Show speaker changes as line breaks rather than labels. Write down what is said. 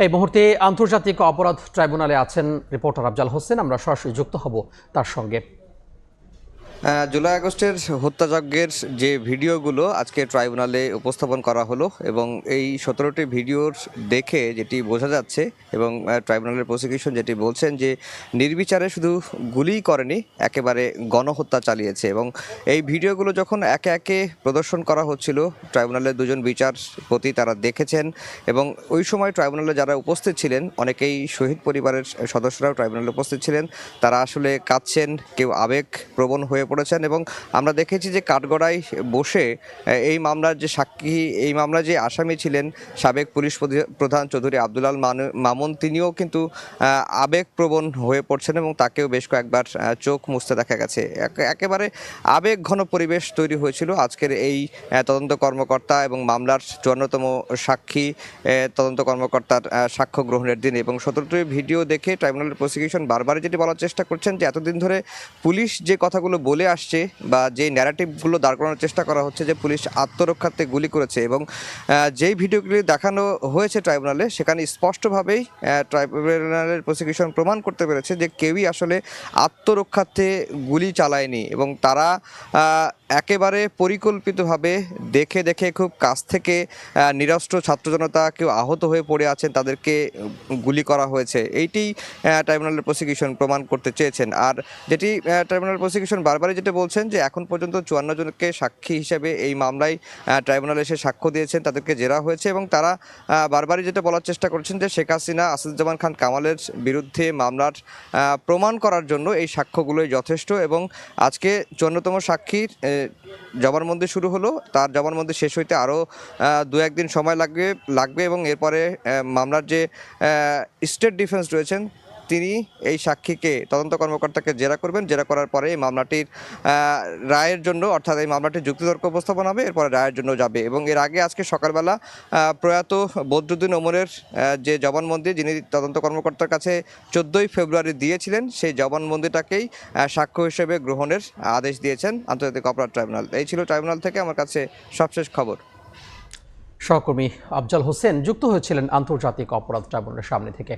এই মুহূর্তে আন্তর্জাতিক অপরাধ ট্রাইব্যুনালে আছেন রিপোর্টার আফজাল হোসেন। আমরা সরাসরি যুক্ত হব তার সঙ্গে।
জুলাই আগস্টের হত্যাযজ্ঞের যে ভিডিওগুলো আজকে ট্রাইব্যুনালে উপস্থাপন করা হলো এবং এই 17টি ভিডিওর দেখে যেটি বোঝা যাচ্ছে এবং ট্রাইব্যুনালের প্রসিকিউশন যেটি বলছেন যে নির্বিচারে শুধু গুলিই করেনি, একেবারে গণহত্যা চালিয়েছে। এবং এই ভিডিওগুলো যখন একে একে প্রদর্শন করা হচ্ছিল, ট্রাইব্যুনালের দুজন বিচারপতি তারা দেখেছেন এবং ওই সময় ট্রাইব্যুনালে যারা উপস্থিত ছিলেন, অনেকেই শহীদ পরিবারের সদস্যরাও ট্রাইব্যুনালে উপস্থিত ছিলেন। তারা আসলে কাঁদছেন, কেউ আবেগপ্রবণ হয়ে পড়েছেন এবং আমরা দেখেছি যে কাঠগড়ায় বসে এই মামলার যে সাক্ষী, এই মামলার যে আসামি ছিলেন সাবেক পুলিশ প্রধান চৌধুরী আব্দুল আল মামুন, তিনিও কিন্তু আবেগপ্রবণ হয়ে পড়ছেন এবং তাকেও বেশ কয়েকবার চোখ মুছতে দেখা গেছে। একেবারে আবেগ ঘন পরিবেশ তৈরি হয়েছিল আজকের এই তদন্ত কর্মকর্তা এবং মামলার 54তম সাক্ষী তদন্ত কর্মকর্তার সাক্ষ্য গ্রহণের দিন। এবং 17টি ভিডিও দেখে ট্রাইব্যুনালের প্রসিকিউশন বারবারই যেটি বলার চেষ্টা করছেন যে এতদিন ধরে পুলিশ যে কথাগুলো বলে আসছে বা যে ন্যারেটিভগুলো দাঁড় করানোর চেষ্টা করা হচ্ছে যে পুলিশ আত্মরক্ষার্থে গুলি করেছে, এবং যেই ভিডিওগুলি দেখানো হয়েছে ট্রাইব্যুনালে সেখানে স্পষ্টভাবেই ট্রাইব্যুনালের প্রসিকিউশন প্রমাণ করতে পেরেছে যে কেউই আসলে আত্মরক্ষার্থে গুলি চালায়নি এবং তারা একেবারে পরিকল্পিতভাবে দেখে দেখে খুব কাছ থেকে নিরস্ত্র ছাত্র জনতা কেউ আহত হয়ে পড়ে আছেন, তাদেরকে গুলি করা হয়েছে। এইটি ট্রাইব্যুনালের প্রসিকিউশন প্রমাণ করতে চেয়েছেন। আর যেটি ট্রাইব্যুনাল প্রসিকিউশন বারবারই যেটা বলছেন যে এখন পর্যন্ত 54 জনকে সাক্ষী হিসেবে এই মামলায় ট্রাইব্যুনালে এসে সাক্ষ্য দিয়েছেন, তাদেরকে জেরা হয়েছে এবং তারা বারবারই যেটা বলার চেষ্টা করছেন যে শেখ হাসিনা, আসাদুজ্জামান খান কামালের বিরুদ্ধে মামলার প্রমাণ করার জন্য এই সাক্ষ্যগুলোই যথেষ্ট। এবং আজকে 54তম সাক্ষীর জবানবন্দি শুরু হলো, তার জবানবন্দি শেষ হইতে আরও 2-1 দিন সময় লাগবে এবং এরপরে মামলার যে স্টেট ডিফেন্স রয়েছেন তিনি এই সাক্ষীকে, তদন্ত কর্মকর্তাকে জেরা করবেন। জেরা করার পরে এই মামলাটির রায়ের জন্য, অর্থাৎ এই মামলাটির যুক্তিতর্ক উপস্থাপন হবে, এরপরে রায়ের জন্য যাবে। এবং এর আগে আজকে সকালবেলা প্রয়াত বদরুদ্দিন ওমরের যে জবানবন্দি, যিনি তদন্ত কর্মকর্তার কাছে 14ই ফেব্রুয়ারি দিয়েছিলেন, সেই জবানবন্দিটাকেই সাক্ষ্য হিসেবে গ্রহণের আদেশ দিয়েছেন আন্তর্জাতিক অপরাধ ট্রাইব্যুনাল। এই ছিল ট্রাইব্যুনাল থেকে আমার কাছে সবশেষ খবর।
সহকর্মী আফজাল হোসেন যুক্ত হয়েছিলেন আন্তর্জাতিক অপরাধ ট্রাইব্যুনালের সামনে থেকে।